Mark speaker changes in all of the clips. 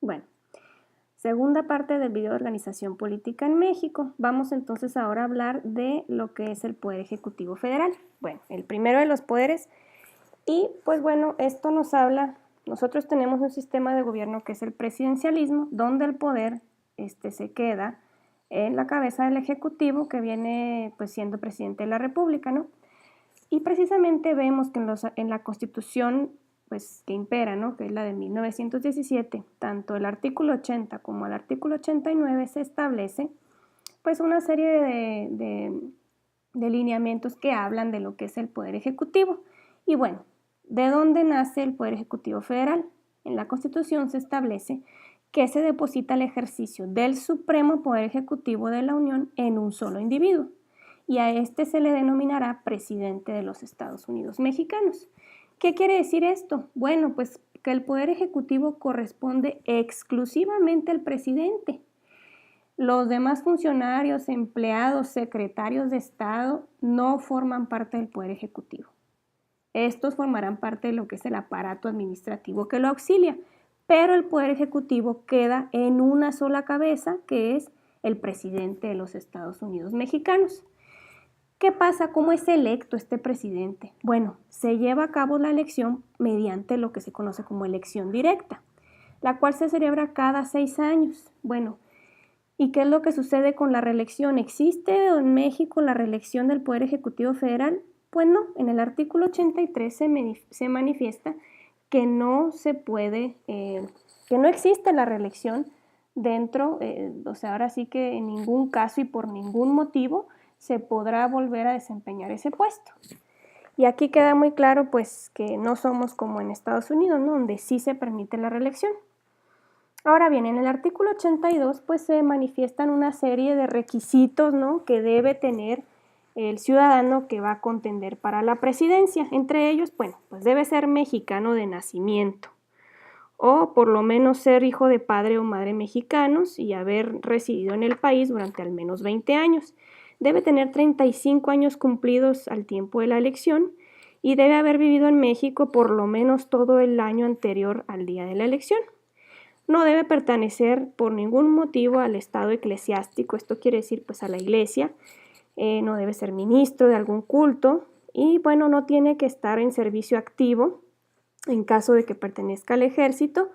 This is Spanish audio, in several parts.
Speaker 1: Bueno, segunda parte del video de organización política en México. Vamos entonces ahora a hablar de lo que es el Poder Ejecutivo Federal. Bueno, el primero de los poderes. Y pues bueno, esto nos habla, nosotros tenemos un sistema de gobierno que es el presidencialismo, donde el poder se queda en la cabeza del Ejecutivo, que viene pues siendo presidente de la República, ¿no? Y precisamente vemos que en la Constitución pues, que impera, ¿no? Que es la de 1917, tanto el artículo 80 como el artículo 89 se establece pues una serie de lineamientos que hablan de lo que es el Poder Ejecutivo. Y bueno, ¿de dónde nace el Poder Ejecutivo Federal? En la Constitución se establece que se deposita el ejercicio del Supremo Poder Ejecutivo de la Unión en un solo individuo, y a este se le denominará presidente de los Estados Unidos mexicanos. ¿Qué quiere decir esto? Bueno, pues que el Poder Ejecutivo corresponde exclusivamente al presidente. Los demás funcionarios, empleados, secretarios de Estado no forman parte del Poder Ejecutivo. Estos formarán parte de lo que es el aparato administrativo que lo auxilia, pero el Poder Ejecutivo queda en una sola cabeza, que es el presidente de los Estados Unidos mexicanos. ¿Qué pasa? ¿Cómo es electo este presidente? Bueno, se lleva a cabo la elección mediante lo que se conoce como elección directa, la cual se celebra cada 6 años. Bueno, ¿y qué es lo que sucede con la reelección? ¿Existe en México la reelección del Poder Ejecutivo Federal? Pues no, en el artículo 83 se manifiesta que no se puede, que no existe la reelección dentro, o sea, ahora sí que en ningún caso y por ningún motivo se podrá volver a desempeñar ese puesto. Y aquí queda muy claro pues que no somos como en Estados Unidos, ¿no? Donde sí se permite la reelección. Ahora bien, en el artículo 82 pues se manifiestan una serie de requisitos, ¿no? Que debe tener el ciudadano que va a contender para la presidencia. Entre ellos, bueno, pues debe ser mexicano de nacimiento, o por lo menos ser hijo de padre o madre mexicanos y haber residido en el país durante al menos 20 años. Debe tener 35 años cumplidos al tiempo de la elección y debe haber vivido en México por lo menos todo el año anterior al día de la elección. No debe pertenecer por ningún motivo al estado eclesiástico, esto quiere decir pues a la iglesia, no debe ser ministro de algún culto y bueno, no tiene que estar en servicio activo en caso de que pertenezca al ejército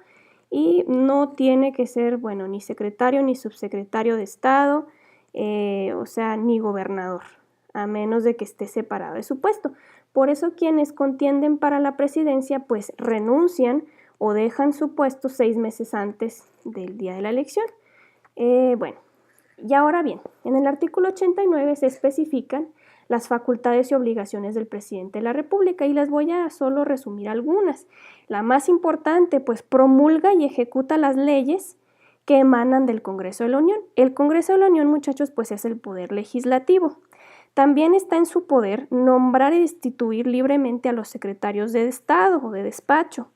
Speaker 1: y no tiene que ser, bueno, ni secretario ni subsecretario de Estado, o sea, ni gobernador, a menos de que esté separado de su puesto. Por eso quienes contienden para la presidencia pues renuncian o dejan su puesto 6 meses antes del día de la elección. Bueno, y ahora bien, en el artículo 89 se especifican las facultades y obligaciones del presidente de la República y les voy a solo resumir algunas. La más importante, pues promulga y ejecuta las leyes que emanan del Congreso de la Unión. El Congreso de la Unión, muchachos, pues es el poder legislativo. También está en su poder nombrar y destituir libremente a los secretarios de Estado o de despacho.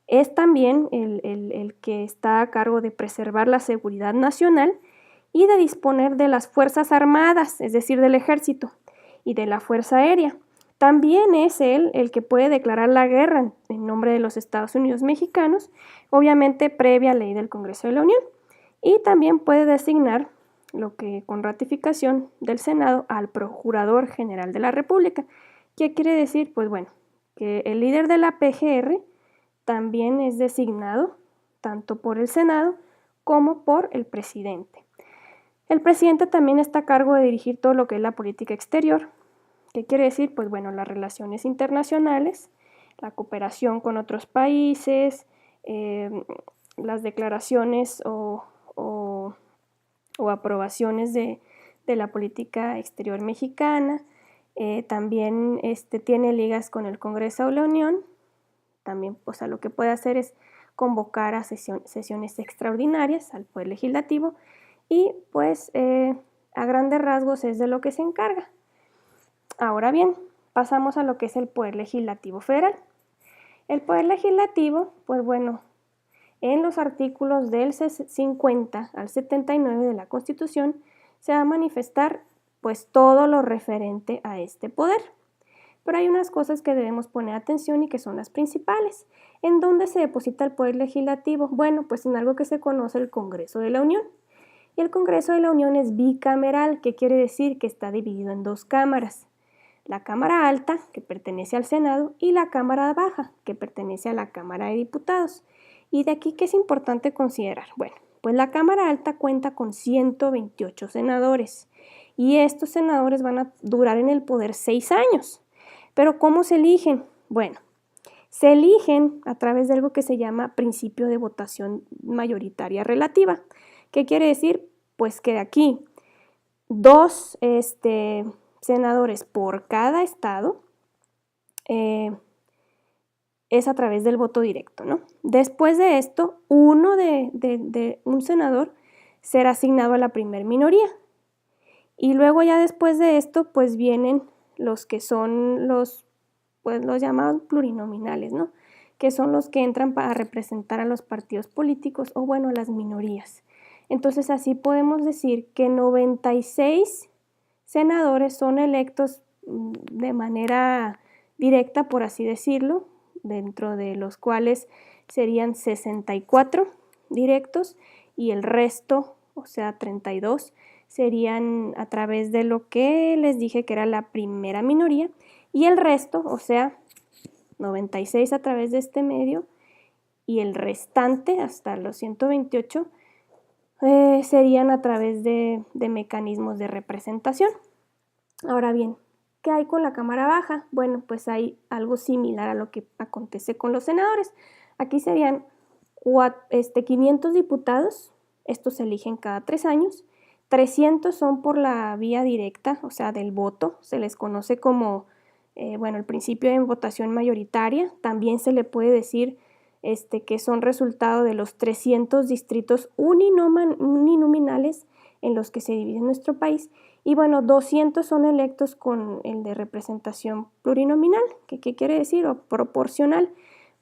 Speaker 1: Es también el que está a cargo de preservar la seguridad nacional y de disponer de las Fuerzas Armadas, es decir, del Ejército y de la Fuerza Aérea. También es él el que puede declarar la guerra en nombre de los Estados Unidos mexicanos, obviamente previa ley del Congreso de la Unión, y también puede designar, lo que con ratificación del Senado, al Procurador General de la República. ¿Qué quiere decir? Pues bueno, que el líder de la PGR también es designado tanto por el Senado como por el presidente. El presidente también está a cargo de dirigir todo lo que es la política exterior. ¿Qué quiere decir? Pues bueno, las relaciones internacionales, la cooperación con otros países, las declaraciones o aprobaciones de la política exterior mexicana. También tiene ligas con el Congreso de la Unión. También, o sea, lo que puede hacer es convocar a sesiones extraordinarias al Poder Legislativo y pues a grandes rasgos es de lo que se encarga. Ahora bien, pasamos a lo que es el Poder Legislativo Federal. El Poder Legislativo, pues bueno, en los artículos del 50 al 79 de la Constitución se va a manifestar pues todo lo referente a este poder. Pero hay unas cosas que debemos poner atención y que son las principales. ¿En dónde se deposita el poder legislativo? Bueno, pues en algo que se conoce el Congreso de la Unión. Y el Congreso de la Unión es bicameral, que quiere decir que está dividido en dos cámaras. La Cámara Alta, que pertenece al Senado, y la Cámara Baja, que pertenece a la Cámara de Diputados. Y de aquí, ¿qué es importante considerar? Bueno, pues la Cámara Alta cuenta con 128 senadores y estos senadores van a durar en el poder 6 años. ¿Pero cómo se eligen? Bueno, se eligen a través de algo que se llama principio de votación mayoritaria relativa. ¿Qué quiere decir? Pues que de aquí 2 senadores por cada estado es a través del voto directo, ¿no? Después de esto, un senador será asignado a la primer minoría. Y luego ya después de esto, pues vienen los que son los llamados plurinominales, ¿no? Que son los que entran para representar a los partidos políticos o, bueno, a las minorías. Entonces, así podemos decir que 96 senadores son electos de manera directa, por así decirlo, dentro de los cuales serían 64 directos y el resto, o sea, 32, serían a través de lo que les dije que era la primera minoría y el resto, o sea, 96 a través de este medio y el restante, hasta los 128, serían a través de mecanismos de representación. Ahora bien, ¿qué hay con la Cámara Baja? Bueno, pues hay algo similar a lo que acontece con los senadores. Aquí serían 500 diputados, estos se eligen cada 3 años, 300 son por la vía directa, o sea, del voto, se les conoce como, el principio de votación mayoritaria, también se le puede decir que son resultado de los 300 distritos uninominales en los que se divide nuestro país, y 200 son electos con el de representación plurinominal, que ¿qué quiere decir? O proporcional,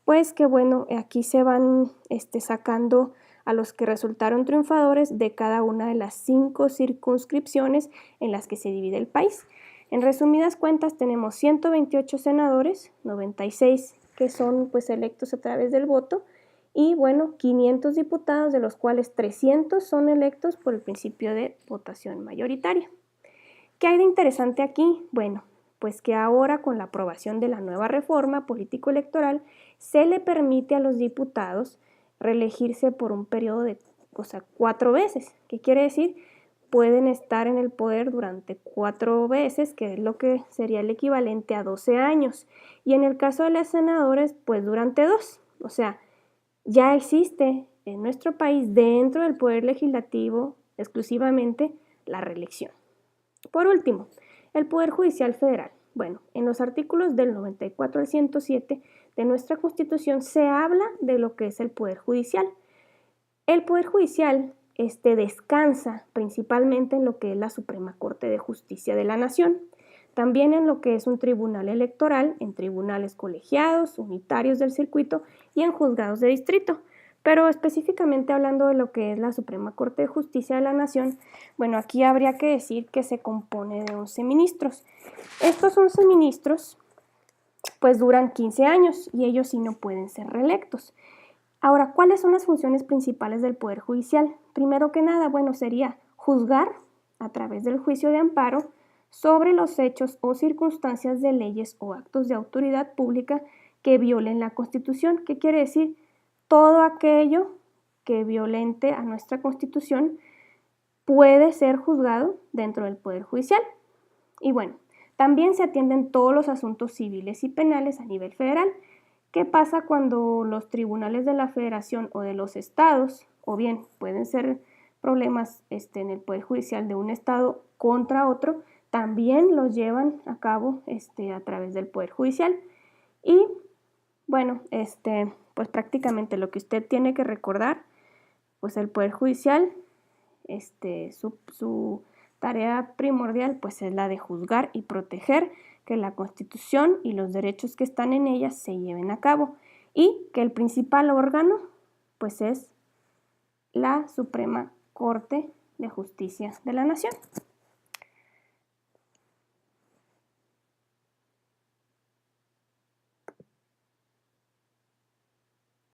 Speaker 1: pues que aquí se van sacando a los que resultaron triunfadores de cada una de las 5 circunscripciones en las que se divide el país. En resumidas cuentas, tenemos 128 senadores, 96 que son electos a través del voto, y 500 diputados, de los cuales 300 son electos por el principio de votación mayoritaria. ¿Qué hay de interesante aquí? Bueno, pues que ahora con la aprobación de la nueva reforma político-electoral se le permite a los diputados reelegirse por un periodo de 4 veces. ¿Qué quiere decir? Pueden estar en el poder durante 4 veces, que es lo que sería el equivalente a 12 años. Y en el caso de los senadores, pues durante 2. O sea, ya existe en nuestro país, dentro del poder legislativo, exclusivamente la reelección. Por último, el Poder Judicial Federal. Bueno, en los artículos del 94 al 107 de nuestra Constitución se habla de lo que es el Poder Judicial. El Poder Judicial descansa principalmente en lo que es la Suprema Corte de Justicia de la Nación, también en lo que es un tribunal electoral, en tribunales colegiados, unitarios del circuito y en juzgados de distrito. Pero específicamente hablando de lo que es la Suprema Corte de Justicia de la Nación, aquí habría que decir que se compone de 11 ministros. Estos 11 ministros pues duran 15 años y ellos sí no pueden ser reelectos. Ahora, ¿cuáles son las funciones principales del Poder Judicial? Primero que nada, sería juzgar a través del juicio de amparo sobre los hechos o circunstancias de leyes o actos de autoridad pública que violen la Constitución. ¿Qué quiere decir? Todo aquello que violente a nuestra Constitución puede ser juzgado dentro del Poder Judicial. Y también se atienden todos los asuntos civiles y penales a nivel federal. ¿Qué pasa cuando los tribunales de la Federación o de los estados, o bien pueden ser problemas en el Poder Judicial de un estado contra otro, también los llevan a cabo a través del Poder Judicial? Y pues prácticamente lo que usted tiene que recordar, pues el Poder Judicial, su tarea primordial pues es la de juzgar y proteger que la Constitución y los derechos que están en ella se lleven a cabo, y que el principal órgano pues es la Suprema Corte de Justicia de la Nación.